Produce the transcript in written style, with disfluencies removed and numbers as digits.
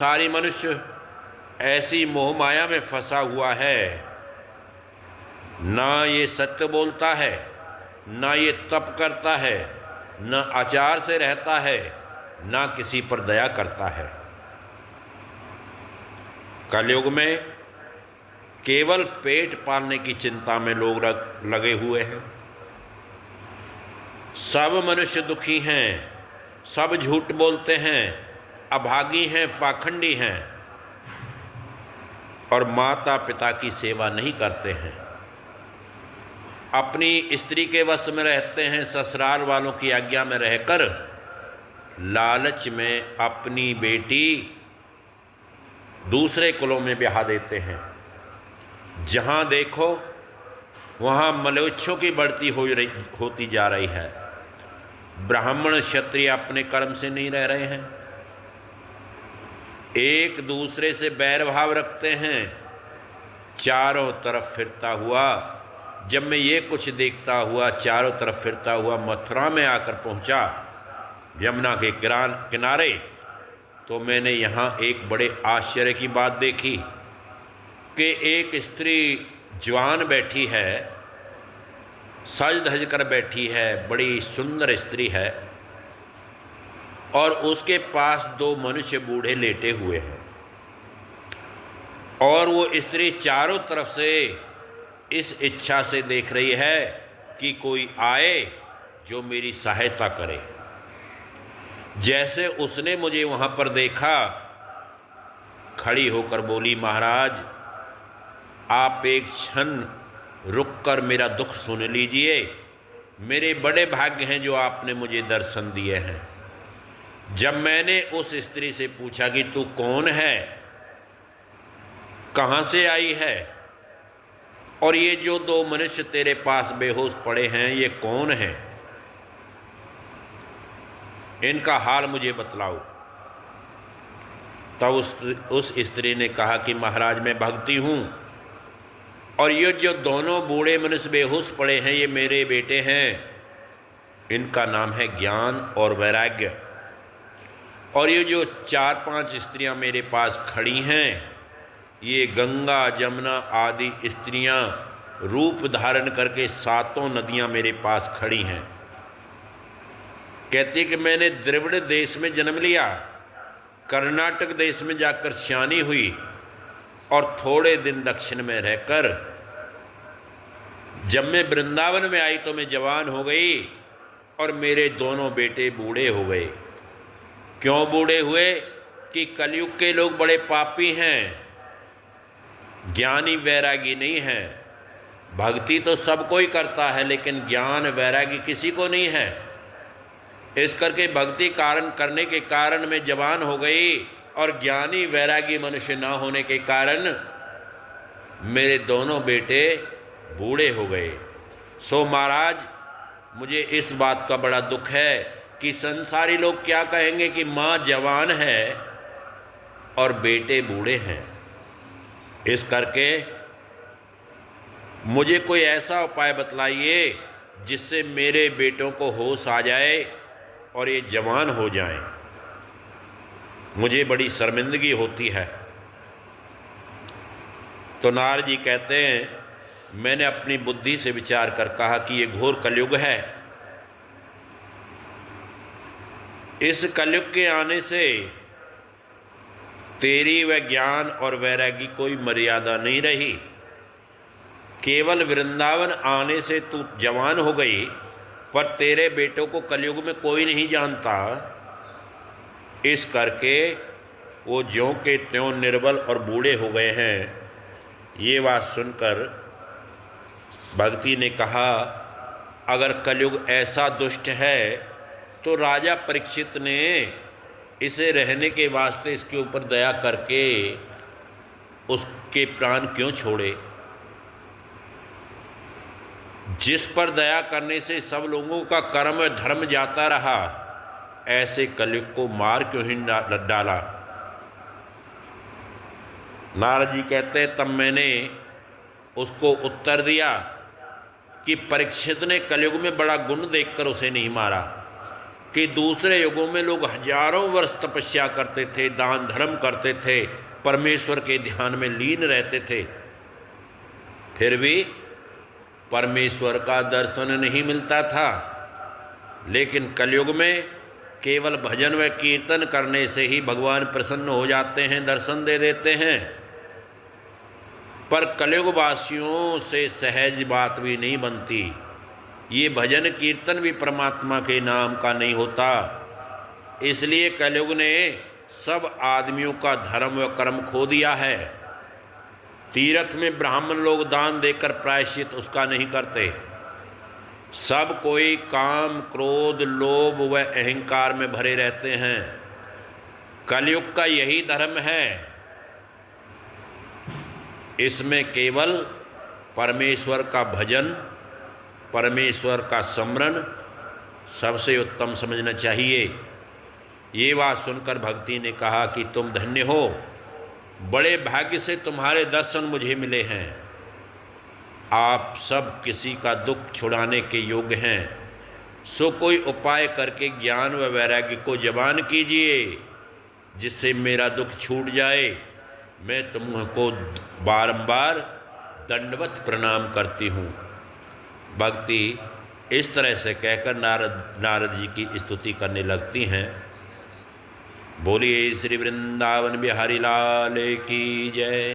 सारी मनुष्य ऐसी मोह माया में फंसा हुआ है, ना ये सत्य बोलता है, ना ये तप करता है, ना आचार से रहता है, ना किसी पर दया करता है। कलयुग में केवल पेट पालने की चिंता में लोग लगे हुए हैं। सब मनुष्य दुखी हैं, सब झूठ बोलते हैं, अभागी हैं, पाखंडी हैं और माता पिता की सेवा नहीं करते हैं। अपनी स्त्री के वश में रहते हैं, ससुराल वालों की आज्ञा में रहकर लालच में अपनी बेटी दूसरे कुलों में ब्याह देते हैं। जहां देखो वहां मलेच्छों की बढ़ती होती जा रही है। ब्राह्मण क्षत्रिय अपने कर्म से नहीं रह रहे हैं, एक दूसरे से बैर भाव रखते हैं। चारों तरफ फिरता हुआ, जब मैं ये कुछ देखता हुआ चारों तरफ फिरता हुआ मथुरा में आकर पहुंचा, यमुना के किनारे, तो मैंने यहाँ एक बड़े आश्चर्य की बात देखी कि एक स्त्री जवान बैठी है, सज धज कर बैठी है, बड़ी सुंदर स्त्री है, और उसके पास दो मनुष्य बूढ़े लेटे हुए हैं। और वो स्त्री चारों तरफ से इस इच्छा से देख रही है कि कोई आए जो मेरी सहायता करे। जैसे उसने मुझे वहां पर देखा, खड़ी होकर बोली, महाराज आप एक क्षण रुककर मेरा दुख सुन लीजिए। मेरे बड़े भाग्य हैं जो आपने मुझे दर्शन दिए हैं। जब मैंने उस स्त्री से पूछा कि तू कौन है, कहां से आई है, और ये जो दो मनुष्य तेरे पास बेहोश पड़े हैं ये कौन हैं, इनका हाल मुझे बतलाओ। तब उस स्त्री ने कहा कि महाराज मैं भगती हूं, और ये जो दोनों बूढ़े मनुष्य बेहोश पड़े हैं ये मेरे बेटे हैं। इनका नाम है ज्ञान और वैराग्य। और ये जो 4-5 स्त्रियां मेरे पास खड़ी हैं, ये गंगा जमुना आदि स्त्रियां रूप धारण करके 7 नदियां मेरे पास खड़ी हैं। कहती कि मैंने द्रविड़ देश में जन्म लिया, कर्नाटक देश में जाकर श्यानी हुई, और थोड़े दिन दक्षिण में रहकर जब मैं वृंदावन में आई तो मैं जवान हो गई और मेरे दोनों बेटे बूढ़े हो गए। क्यों बूढ़े हुए? कि कलयुग के लोग बड़े पापी हैं, ज्ञानी वैरागी नहीं है। भक्ति तो सब कोई करता है लेकिन ज्ञान वैरागी किसी को नहीं है। इस करके भक्ति करने के कारण मैं जवान हो गई, और ज्ञानी वैरागी मनुष्य ना होने के कारण मेरे दोनों बेटे बूढ़े हो गए। सो महाराज मुझे इस बात का बड़ा दुख है कि संसारी लोग क्या कहेंगे कि माँ जवान है और बेटे बूढ़े हैं। इस करके मुझे कोई ऐसा उपाय बतलाइए जिससे मेरे बेटों को होश आ जाए और ये जवान हो जाएं। मुझे बड़ी शर्मिंदगी होती है। तो नारद जी कहते हैं, मैंने अपनी बुद्धि से विचार कर कहा कि ये घोर कलयुग है। इस कलयुग के आने से तेरी व ज्ञान और वैरागी कोई मर्यादा नहीं रही। केवल वृंदावन आने से तू जवान हो गई, पर तेरे बेटों को कलयुग में कोई नहीं जानता। इस करके वो ज्यों के त्यों निर्बल और बूढ़े हो गए हैं। ये बात सुनकर भक्ति ने कहा, अगर कलयुग ऐसा दुष्ट है तो राजा परीक्षित ने इसे रहने के वास्ते इसके ऊपर दया करके उसके प्राण क्यों छोड़े? जिस पर दया करने से सब लोगों का कर्म धर्म जाता रहा, ऐसे कलयुग को मार क्यों ही डाला? नारद जी कहते हैं, तब मैंने उसको उत्तर दिया कि परीक्षित ने कलयुग में बड़ा गुण देखकर उसे नहीं मारा, कि दूसरे युगों में लोग हजारों वर्ष तपस्या करते थे, दान धर्म करते थे, परमेश्वर के ध्यान में लीन रहते थे, फिर भी परमेश्वर का दर्शन नहीं मिलता था। लेकिन कलयुग में केवल भजन व कीर्तन करने से ही भगवान प्रसन्न हो जाते हैं, दर्शन दे देते हैं। पर कलयुग वासियों से सहज बात भी नहीं बनती। ये भजन कीर्तन भी परमात्मा के नाम का नहीं होता। इसलिए कलयुग ने सब आदमियों का धर्म व कर्म खो दिया है। तीर्थ में ब्राह्मण लोग दान देकर प्रायश्चित उसका नहीं करते। सब कोई काम, क्रोध, लोभ व अहंकार में भरे रहते हैं। कलयुग का यही धर्म है। इसमें केवल परमेश्वर का भजन, परमेश्वर का स्मरण सबसे उत्तम समझना चाहिए। ये बात सुनकर भक्ति ने कहा कि तुम धन्य हो, बड़े भाग्य से तुम्हारे दर्शन मुझे मिले हैं। आप सब किसी का दुख छुड़ाने के योग्य हैं, सो कोई उपाय करके ज्ञान व वैराग्य को जवान कीजिए, जिससे मेरा दुख छूट जाए। मैं तुमको बारंबार दंडवत प्रणाम करती हूँ। भक्ति इस तरह से कहकर नारद जी की स्तुति करने लगती हैं। बोलिए श्री वृंदावन बिहारी लाल की जय।